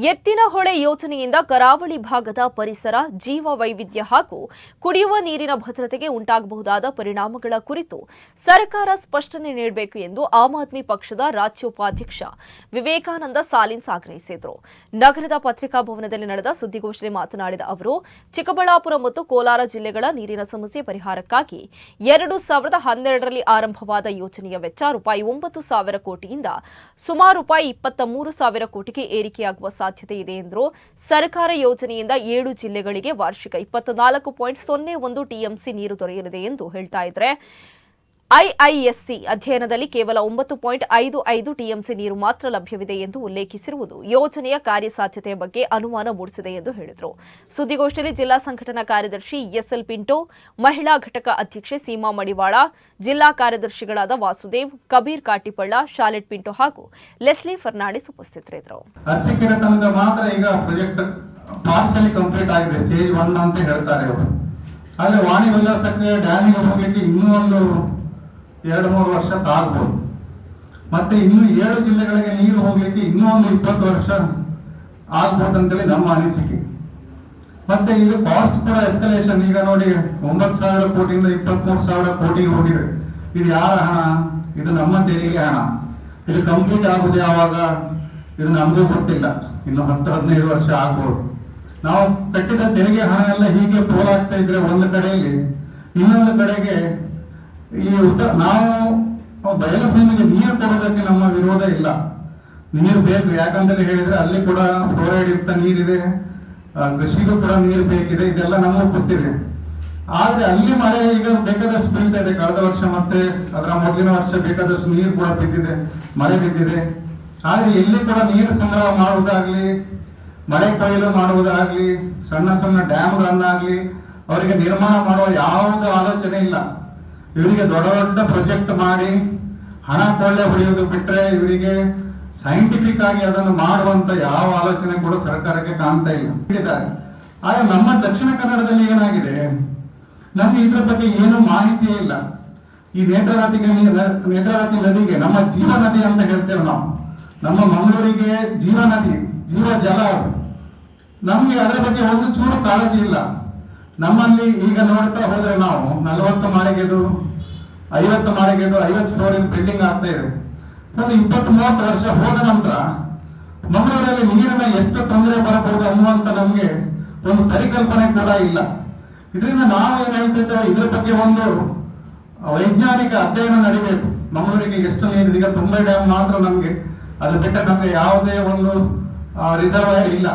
ಎತ್ತಿನಹೊಳೆ ಯೋಜನೆಯಿಂದ ಕರಾವಳಿ ಭಾಗದ ಪರಿಸರ, ಜೀವ ವೈವಿಧ್ಯ ಹಾಗೂ ಕುಡಿಯುವ ನೀರಿನ ಭದ್ರತೆಗೆ ಉಂಟಾಗಬಹುದಾದ ಪರಿಣಾಮಗಳ ಕುರಿತು ಸರ್ಕಾರ ಸ್ಪಷ್ಟನೆ ನೀಡಬೇಕು ಎಂದು ಆಮ್ ಆದ್ಮಿ ಪಕ್ಷದ ರಾಜ್ಯೋಪಾಧ್ಯಕ್ಷ ವಿವೇಕಾನಂದ ಸಾಲಿನ್ಸ್ ಆಗ್ರಹಿಸಿದರು. ನಗರದ ಪತ್ರಿಕಾ ಭವನದಲ್ಲಿ ನಡೆದ ಸುದ್ದಿಗೋಷ್ಠಿಯಲ್ಲಿ ಮಾತನಾಡಿದ ಅವರು, ಚಿಕ್ಕಬಳ್ಳಾಪುರ ಮತ್ತು ಕೋಲಾರ ಜಿಲ್ಲೆಗಳ ನೀರಿನ ಸಮಸ್ಯೆ ಪರಿಹಾರಕ್ಕಾಗಿ 2012ರಲ್ಲಿ ಆರಂಭವಾದ ಯೋಜನೆಯ ವೆಚ್ಚ ₹9,000 ಕೋಟಿಯಿಂದ ಸುಮಾರು ₹23,000 ಕೋಟಿಗೆ ಏರಿಕೆಯಾಗುವ ಸಾಧ್ಯತೆ ಇದೆ ಎಂದರು. ಸರ್ಕಾರ ಯೋಜನೆಯಿಂದ 7 ಜಿಲ್ಲೆಗಳಿಗೆ ವಾರ್ಷಿಕ 24.01 ಟಿಎಂಸಿ ನೀರು ದೊರೆಯಲಿದೆ ಎಂದು ಹೇಳ್ತಾ ಇದ್ದಾರೆ. ಐಐಎಸ್ಸಿ ಅಧ್ಯಯನದಲ್ಲಿ ಕೇವಲ 9.55 ಟಿಎಂಸಿ ನೀರು ಮಾತ್ರ ಲಭ್ಯವಿದೆ ಎಂದು ಉಲ್ಲೇಖಿಸಿರುವುದು ಯೋಜನೆಯ ಕಾರ್ಯಸಾಧ್ಯತೆಯ ಬಗ್ಗೆ ಅನುಮಾನ ಮೂಡಿಸಿದೆ ಎಂದು ಹೇಳಿದರು. ಸುದ್ದಿಗೋಷ್ಠಿಯಲ್ಲಿ ಜಿಲ್ಲಾ ಸಂಘಟನಾ ಕಾರ್ಯದರ್ಶಿ ಎಸ್ಎಲ್ ಪಿಂಟೋ, ಮಹಿಳಾ ಘಟಕ ಅಧ್ಯಕ್ಷೆ ಸೀಮಾ ಮಡಿವಾಳ, ಜಿಲ್ಲಾ ಕಾರ್ಯದರ್ಶಿಗಳಾದ ವಾಸುದೇವ್, ಕಬೀರ್ ಕಾಟಿಪಳ್ಳ, ಶಾಲೆಟ್ ಪಿಂಟೋ ಹಾಗೂ ಲೆಸ್ಲಿ ಫರ್ನಾಂಡಿಸ್ ಉಪಸ್ಥಿತರಿದ್ದರು. ಮಾತ್ರ ಈಗ ಪ್ರಾಜೆಕ್ಟ್ ಪಾರ್ಷಿಯಲಿ ಕಂಪ್ಲೀಟ್ ಆಗಿದೆ, ಸ್ಟೇಜ್ 1 ಅಂತ ಹೇಳ್ತಾರೆ ಅವರು. ಆದರೆ ವಾಣಿ ವಿಲಾಸಕ್ಕೆ ಡ್ಯಾಮಿಗೆ ಹೋಗ್ಲಿಕ್ಕೆ ಇನ್ನೂ ಒಂದು 2-3 ವರ್ಷ ತಾಗ್ಬೋದು. ಮತ್ತೆ ಇನ್ನು 7 ಜಿಲ್ಲೆಗಳಿಗೆ ನೀರು ಹೋಗ್ಲಿಕ್ಕೆ ಇನ್ನೂ ಒಂದು 20 ವರ್ಷ ಆಗ್ಬೋದಂತೇಳಿ ನಮ್ಮ ಅನಿಸಿಕೆ. ಮತ್ತೆ ಇದು ಕಾಸ್ಟ್ ಕೂಡ ಎಸ್ಕಲೇಷನ್. ಈಗ ನೋಡಿ, 9,000 ಕೋಟಿಯಿಂದ 23,000 ಕೋಟಿಗೆ ಹೋಗಿದೆ. ಇದು ಯಾರ ಹಣ? ಇದು ನಮ್ಮ ತೆರಿಗೆ ಹಣ. ಇದು ಕಂಪ್ಲೀಟ್ ಆಗುವುದು ಯಾವಾಗ? ಇದು ನಮಗೂ ಗೊತ್ತಿಲ್ಲ. ಇನ್ನು 10-15 ವರ್ಷ ಆಗ್ಬೋದು. ನಾವು ಕಟ್ಟಿದ ತೆರಿಗೆ ಹಣ ಎಲ್ಲ ಹೀಗೆ ಪೋಲಾಗ್ತಾ ಇದ್ರೆ ಒಂದು ಕಡೆಯಲ್ಲಿ, ಇನ್ನೊಂದು ಕಡೆಗೆ ಈ ನಾವು ಬಯಲುಸೀಮೆಗೆ ನೀರು ಕೊಡೋದಕ್ಕೆ ನಮ್ಮ ವಿರೋಧ ಇಲ್ಲ. ನೀರು ಬೇಕು, ಯಾಕಂತ ಹೇಳಿದ್ರೆ ಅಲ್ಲಿ ಕೂಡ ಫ್ಲೋರೈಡ್ ಯುಕ್ತ ನೀರಿದೆ, ಕೃಷಿಗೂ ಕೂಡ ನೀರು ಬೇಕಿದೆ, ಇದೆಲ್ಲ ನಮಗೂ ಗೊತ್ತಿದೆ. ಆದ್ರೆ ಅಲ್ಲಿ ಮಳೆ ಈಗ ಬೇಕಾದಷ್ಟು ಬೀಳ್ತಾ ಇದೆ. ಕಳೆದ ವರ್ಷ ಮತ್ತೆ ಅದರ ಮೊದಲಿನ ವರ್ಷ ಬೇಕಾದಷ್ಟು ನೀರು ಕೂಡ ಬಿದ್ದಿದೆ, ಮಳೆ ಬಿದ್ದಿದೆ. ಆದ್ರೆ ಎಲ್ಲಿ ಕೂಡ ನೀರು ಸಂಗ್ರಹ ಮಾಡುವುದಾಗ್ಲಿ, ಮಳೆ ಕೊಯ್ಲು ಮಾಡುವುದಾಗ್ಲಿ, ಸಣ್ಣ ಸಣ್ಣ ಡ್ಯಾಮ್ಗಳನ್ನಾಗ್ಲಿ ಅವರಿಗೆ ನಿರ್ಮಾಣ ಮಾಡುವ ಯಾವುದೇ ಆಲೋಚನೆ ಇಲ್ಲ. ಇವರಿಗೆ ದೊಡ್ಡ ದೊಡ್ಡ ಪ್ರಾಜೆಕ್ಟ್ ಮಾಡಿ ಹಣ ಕೊಳ್ಳೆ ಹೊಡೆಯುವುದು ಬಿಟ್ರೆ ಇವರಿಗೆ ಸೈಂಟಿಫಿಕ್ ಆಗಿ ಅದನ್ನು ಮಾಡುವಂತ ಯಾವ ಆಲೋಚನೆ ಕೂಡ ಸರ್ಕಾರಕ್ಕೆ ಕಾಣ್ತಾ ಇಲ್ಲ. ಆದ್ರೆ ನಮ್ಮ ದಕ್ಷಿಣ ಕನ್ನಡದಲ್ಲಿ ಏನಾಗಿದೆ, ನಮ್ಗೆ ಇದ್ರ ಬಗ್ಗೆ ಏನು ಮಾಹಿತಿ ಇಲ್ಲ. ಈ ನೇತ್ರಾವತಿ ನದಿಗೆ ನಮ್ಮ ಜೀವ ನದಿ ಅಂತ ಹೇಳ್ತೇವೆ ನಾವು. ನಮ್ಮ ಮಂಗಳೂರಿಗೆ ಜೀವ ನದಿ, ಜೀವ ಜಲ. ನಮ್ಗೆ ಅದರ ಬಗ್ಗೆ ಒಂದು ಚೂರು ಕಾಳಜಿ ಇಲ್ಲ. ನಮ್ಮಲ್ಲಿ ಈಗ ನೋಡ್ತಾ ಹೋದ್ರೆ ನಾವು 40 ಮಾಳಿಗೆದು, 50 ಮಾಳಿಗೆದು, 50 ಫ್ಲೋರ್ ಬಿಲ್ಡಿಂಗ್ ಆಗ್ತಾ ಇದೆ. ಒಂದು 20-30 ವರ್ಷ ಹೋದ ನಂತರ ಮಂಗಳೂರಲ್ಲಿ ನೀರಿನ ಎಷ್ಟು ತೊಂದರೆ ಬರಬಹುದು ಅನ್ನುವಂತ ನಮ್ಗೆ ಒಂದು ಪರಿಕಲ್ಪನೆ ಕೂಡ ಇಲ್ಲ. ಇದರಿಂದ ನಾವು ಏನ್ ಹೇಳ್ತಿದ್ದೇವೆ, ಇದ್ರ ಬಗ್ಗೆ ಒಂದು ವೈಜ್ಞಾನಿಕ ಅಧ್ಯಯನ ನಡೀಬೇಕು. ಮಂಗಳೂರಿಗೆ ಎಷ್ಟು ನೀರಿದೆ? ಈಗ ತುಂಬೆ ಡ್ಯಾಮ್ ಮಾತ್ರ ನಮ್ಗೆ, ಅದು ಬಿಟ್ಟರೆ ನಮ್ಗೆ ಯಾವುದೇ ಒಂದು ರಿಸರ್ವಾಯರ್ ಇಲ್ಲ.